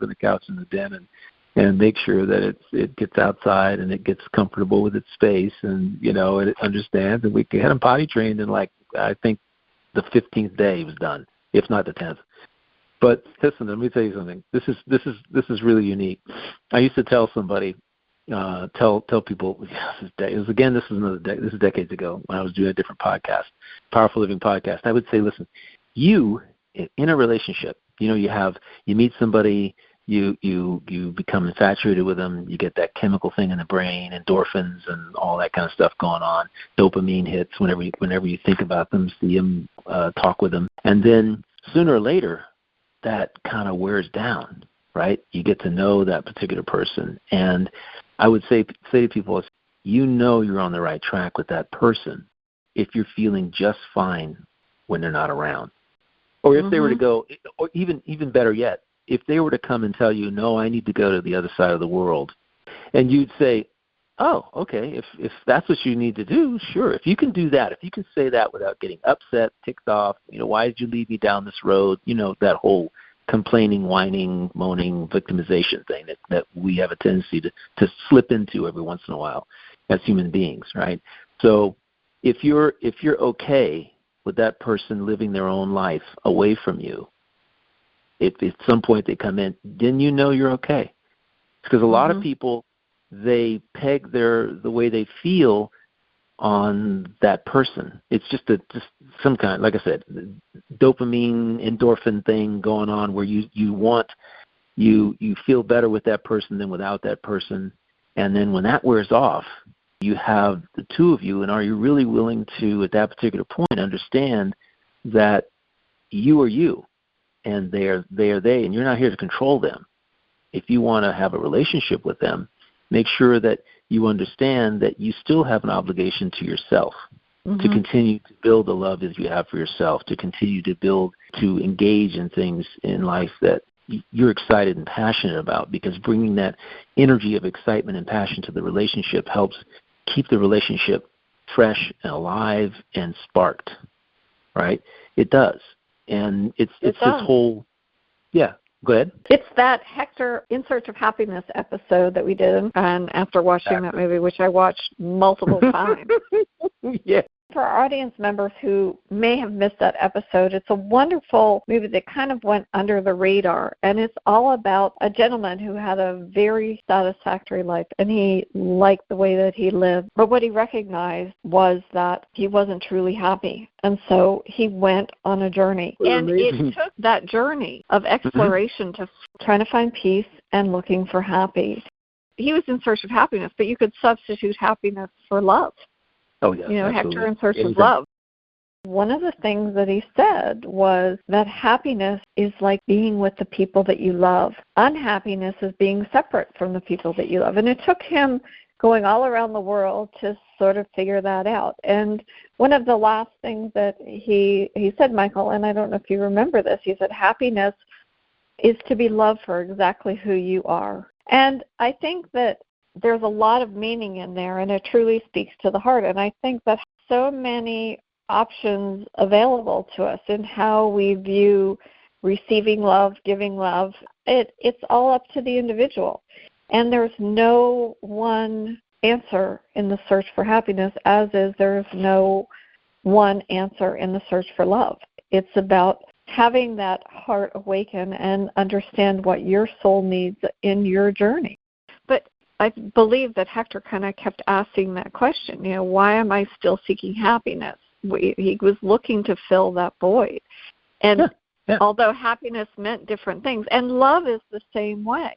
on the couch in the den and make sure that it gets outside and it gets comfortable with its space, and, you know, it understands. And we had him potty trained in, like, I think the 15th day he was done, if not the 10th. But listen, let me tell you something. This is really unique. I used to tell somebody, tell people, this is decades ago when I was doing a different podcast, Powerful Living podcast. I would say, listen, you in a relationship, you know, you meet somebody. You become infatuated with them. You get that chemical thing in the brain, endorphins, and all that kind of stuff going on. Dopamine hits whenever you think about them, see them, talk with them, and then sooner or later, that kind of wears down. Right? You get to know that particular person, and I would say to people, you know, you're on the right track with that person if you're feeling just fine when they're not around, or if they were to go, or even better yet, if they were to come and tell you, no, I need to go to the other side of the world, and you'd say, oh, okay, if that's what you need to do, sure. If you can do that, if you can say that without getting upset, ticked off, you know, why did you leave me down this road? You know, that whole complaining, whining, moaning, victimization thing that we have a tendency to slip into every once in a while as human beings, right? So if you're okay with that person living their own life away from you, if at some point they come in, then you know you're okay. Because a lot of people, they peg the way they feel on that person. It's just some kind, like I said, dopamine, endorphin thing going on where you feel better with that person than without that person. And then when that wears off, you have the two of you, and are you really willing to, at that particular point, understand that you are you? And they are they, and you're not here to control them. If you want to have a relationship with them, make sure that you understand that you still have an obligation to yourself to continue to build the love that you have for yourself, to continue to engage in things in life that you're excited and passionate about, because bringing that energy of excitement and passion to the relationship helps keep the relationship fresh and alive and sparked, right? It does. And it's this whole, go ahead. It's that Hector In Search of Happiness episode that we did, and after watching that movie, which I watched multiple times. Yeah. For our audience members who may have missed that episode, it's a wonderful movie that kind of went under the radar, and it's all about a gentleman who had a very satisfactory life, and he liked the way that he lived. But what he recognized was that he wasn't truly happy, and so he went on a journey. And it took that journey of exploration to trying to find peace and looking for happy. He was in search of happiness, but you could substitute happiness for love. Oh, yeah, you know, absolutely. Hector In Search of Love. One of the things that he said was that happiness is like being with the people that you love. Unhappiness is being separate from the people that you love. And it took him going all around the world to sort of figure that out. And one of the last things that he said, Michael, and I don't know if you remember this, he said, happiness is to be loved for exactly who you are. And I think that there's a lot of meaning in there, and it truly speaks to the heart. And I think that so many options available to us in how we view receiving love, giving love, it's all up to the individual. And there's no one answer in the search for happiness, as is there's no one answer in the search for love. It's about having that heart awaken and understand what your soul needs in your journey. But I believe that Hector kind of kept asking that question, why am I still seeking happiness? He was looking to fill that void. And although happiness meant different things, and love is the same way.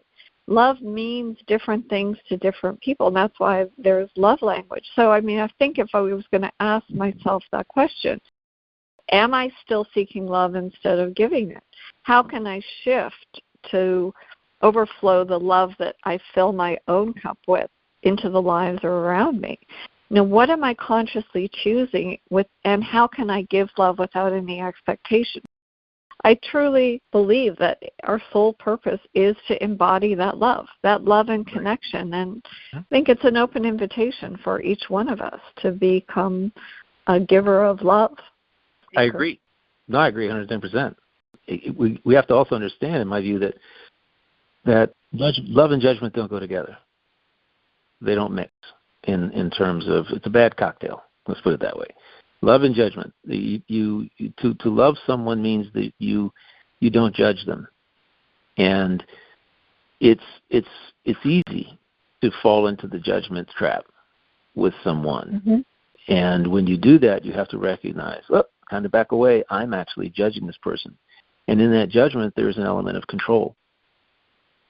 Love means different things to different people, and that's why there's love language. So, I think if I was going to ask myself that question, am I still seeking love instead of giving it? How can I shift to overflow the love that I fill my own cup with into the lives around me? What am I consciously choosing and how can I give love without any expectation? I truly believe that our sole purpose is to embody that love and connection. And I think it's an open invitation for each one of us to become a giver of love. I agree. No, I agree 110%. We have to also understand, in my view, that love and judgment don't go together. They don't mix in terms of, it's a bad cocktail. Let's put it that way. Love and judgment. To love someone means that you don't judge them, and it's easy to fall into the judgment trap with someone. Mm-hmm. And when you do that, you have to recognize, time to back away. I'm actually judging this person, and in that judgment, there's an element of control.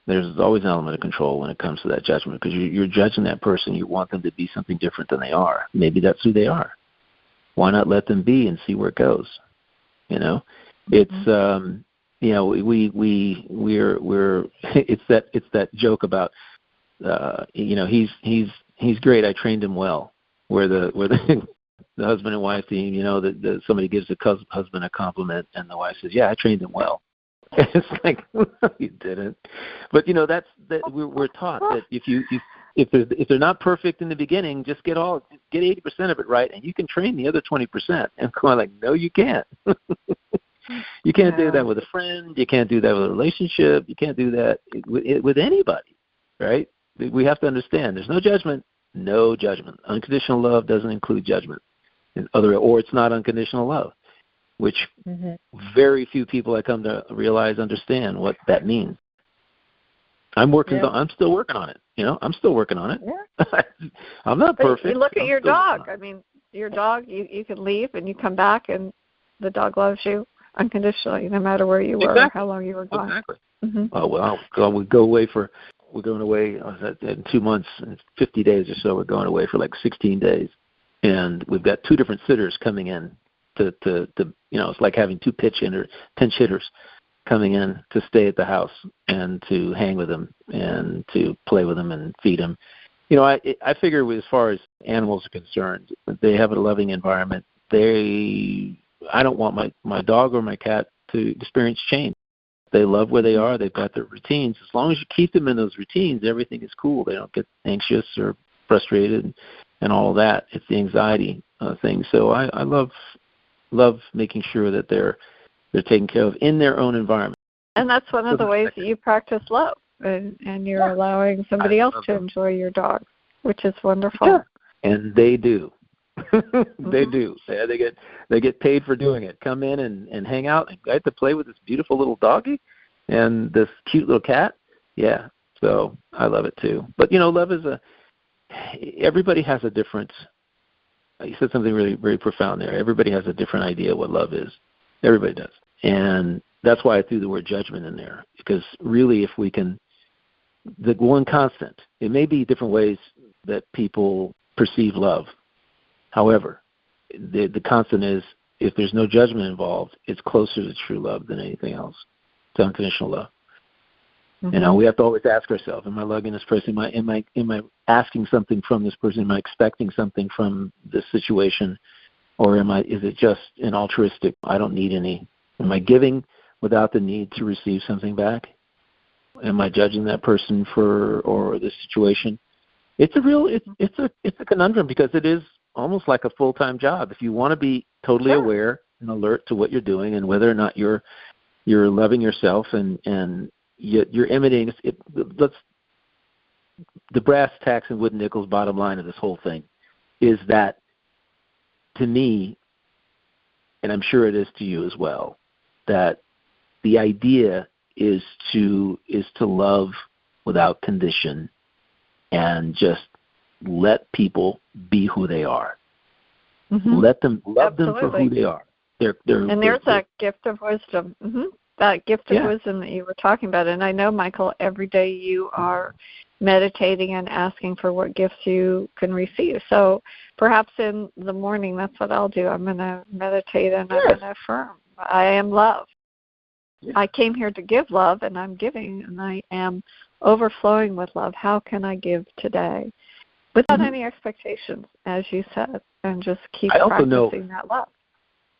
There's always an element of control when it comes to that judgment, because you're judging that person. You want them to be something different than they are. Maybe that's who they are. Why not let them be and see where it goes? It's we're it's that joke about he's great. I trained him well. Where the husband and wife team, that somebody gives the husband a compliment and the wife says, "Yeah, I trained him well." It's like, no, you didn't. But we're taught that if they're not perfect in the beginning, just get 80% of it right, and you can train the other 20%. And I'm like, no, you can't. You can't do that with a friend. You can't do that with a relationship. You can't do that with anybody, right? We have to understand there's no judgment. No judgment. Unconditional love doesn't include judgment, or it's not unconditional love, which very few people I come to realize understand what that means. I'm still working on it. I'm still working on it. Yeah. I'm not perfect. You look at your dog. Your dog, you can leave and you come back and the dog loves you unconditionally, no matter where you were or how long you were gone. Exactly. Mm-hmm. Oh, well, we're going away in 2 months, and 50 days or so. We're going away for like 16 days. And we've got 2 different sitters coming in to it's like having 2 pinch hitters coming in to stay at the house and to hang with them and to play with them and feed them. I figure as far as animals are concerned, they have a loving environment. I don't want my dog or my cat to experience change. They love where they are. They've got their routines. As long as you keep them in those routines, everything is cool. They don't get anxious or frustrated and all of that. It's the anxiety thing. So I love making sure that they're taken care of in their own environment. And that's one of the ways that you practice love, and you're allowing somebody else to enjoy your dog, which is wonderful. Yeah. And they do. They do. They get paid for doing it. Come in and hang out and get to play with this beautiful little doggy and this cute little cat. Yeah. So I love it too. But love is everybody has a different. You said something really, very profound there. Everybody has a different idea what love is. Everybody does. And that's why I threw the word judgment in there, because really if we can, the one constant, it may be different ways that people perceive love. However, the constant is if there's no judgment involved, it's closer to true love than anything else. It's unconditional love. Mm-hmm. We have to always ask ourselves, am I loving this person? Am I asking something from this person? Am I expecting something from this situation? Or is it just an altruistic, I don't need any? Am I giving without the need to receive something back? Am I judging that person or this situation? It's a conundrum, because it is almost like a full-time job. If you want to be totally aware and alert to what you're doing and whether or not you're loving yourself and you're emanating the brass tacks and wooden nickels bottom line of this whole thing is that, to me, and I'm sure it is to you as well, that the idea is to love without condition and just let people be who they are. Mm-hmm. Let them love them for who they are. There's that gift of wisdom. Mm-hmm. That gift of wisdom that you were talking about. And I know, Michael, every day you are meditating and asking for what gifts you can receive. So perhaps in the morning, that's what I'll do. I'm going to meditate and I'm going to affirm. I am love. Yeah. I came here to give love, and I'm giving, and I am overflowing with love. How can I give today? Without any expectations, as you said, and just keep practicing that love.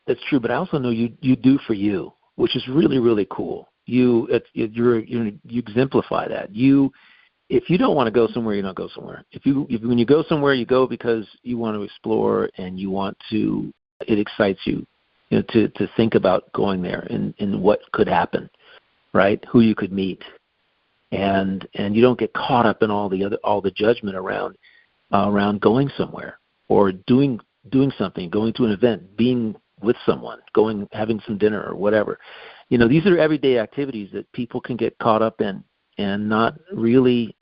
That's true, but I also know you do for you, which is really, really cool. You exemplify that. If you don't want to go somewhere, you don't go somewhere. When you go somewhere, you go because you want to explore and you want to. It excites you, to think about going there and what could happen, right? Who you could meet, and you don't get caught up in all the judgment around going somewhere or doing something, going to an event, being with someone, having some dinner or whatever. These are everyday activities that people can get caught up in and not really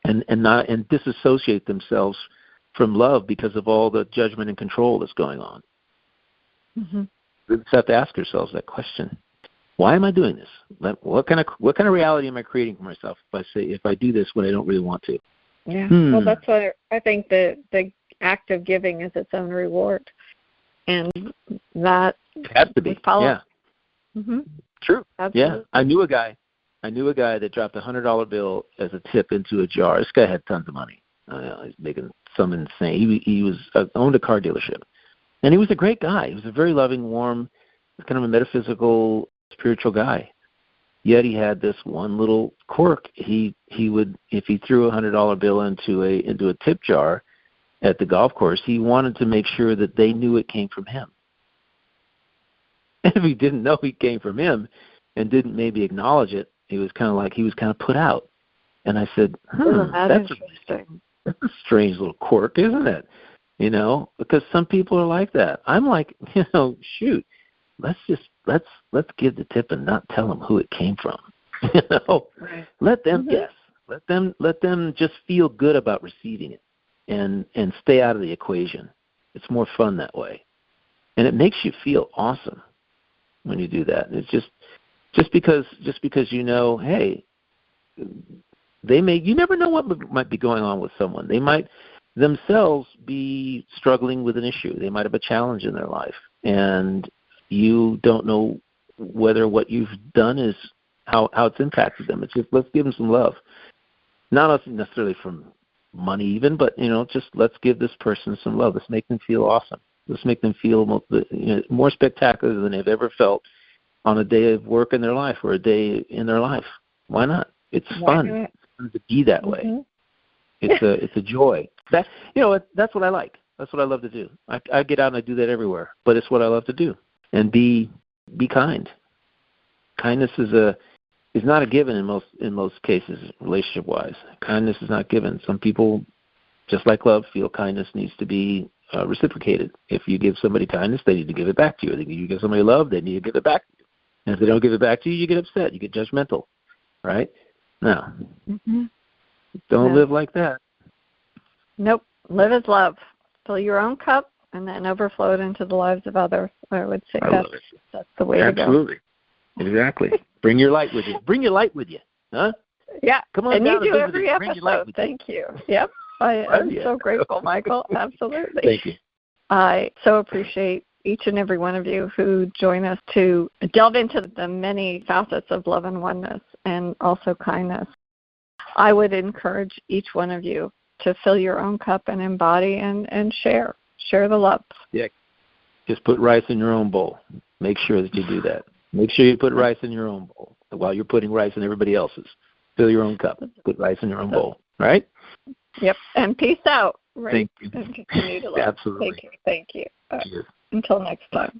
and disassociate themselves from love because of all the judgment and control that's going on. Mm-hmm. We just have to ask ourselves that question: why am I doing this? What kind of reality am I creating for myself if I do this when I don't really want to? Yeah. Well, that's what I think. The act of giving is its own reward, and that it has to be. Yeah. Mm-hmm. True. Absolutely. Yeah. I knew a guy that dropped a $100 bill as a tip into a jar. This guy had tons of money. He's making some insane. He owned a car dealership, and he was a great guy. He was a very loving, warm, kind of a metaphysical, spiritual guy. Yet he had this one little quirk. He would, if he threw a $100 bill into a tip jar at the golf course, he wanted to make sure that they knew it came from him. And if he didn't know it came from him and didn't maybe acknowledge it, he was kind of put out. And I said, that's interesting. That's a strange little quirk, isn't it? Because some people are like that. I'm like, shoot, let's give the tip and not tell them who it came from. Right. Let them guess. Let them just feel good about receiving it, and stay out of the equation. It's more fun that way, and it makes you feel awesome when you do that. It's just because hey, you never know what might be going on with someone. They might themselves be struggling with an issue. They might have a challenge in their life, and you don't know whether what you've done is how it's impacted them. It's just, let's give them some love. Not necessarily from money even, but, just let's give this person some love. Let's make them feel awesome. Let's make them feel more spectacular than they've ever felt on a day of work in their life or a day in their life. Why not? It's fun. It's fun to be that way. It's a joy. That's what I like. That's what I love to do. I get out and I do that everywhere, but it's what I love to do. And be kind. Kindness is not a given in most cases, relationship wise. Kindness is not given. Some people, just like love, feel kindness needs to be reciprocated. If you give somebody kindness, they need to give it back to you. If you give somebody love, they need to give it back to you. And if they don't give it back to you, you get upset. You get judgmental, right? No. Don't live like that. Nope. Live as love. Fill your own cup and then overflow it into the lives of others. I would say that's the way to go. Absolutely. Exactly. Bring your light with you. Bring your light with you. Huh? Yeah. Come on and down you do and every episode. Thank you. Yep. I'm so grateful, Michael. Absolutely. Thank you. I so appreciate each and every one of you who join us to delve into the many facets of love and oneness. and also kindness. I would encourage each one of you to fill your own cup and embody and share the love. Yeah. Just put rice in your own bowl. Make sure that you do that. Make sure you put rice in your own bowl while you're putting rice in everybody else's. Fill your own cup. Put rice in your own bowl. Right? Yep. And peace out. Right? Thank you. And continue to love. Absolutely. Thank you. Until next time.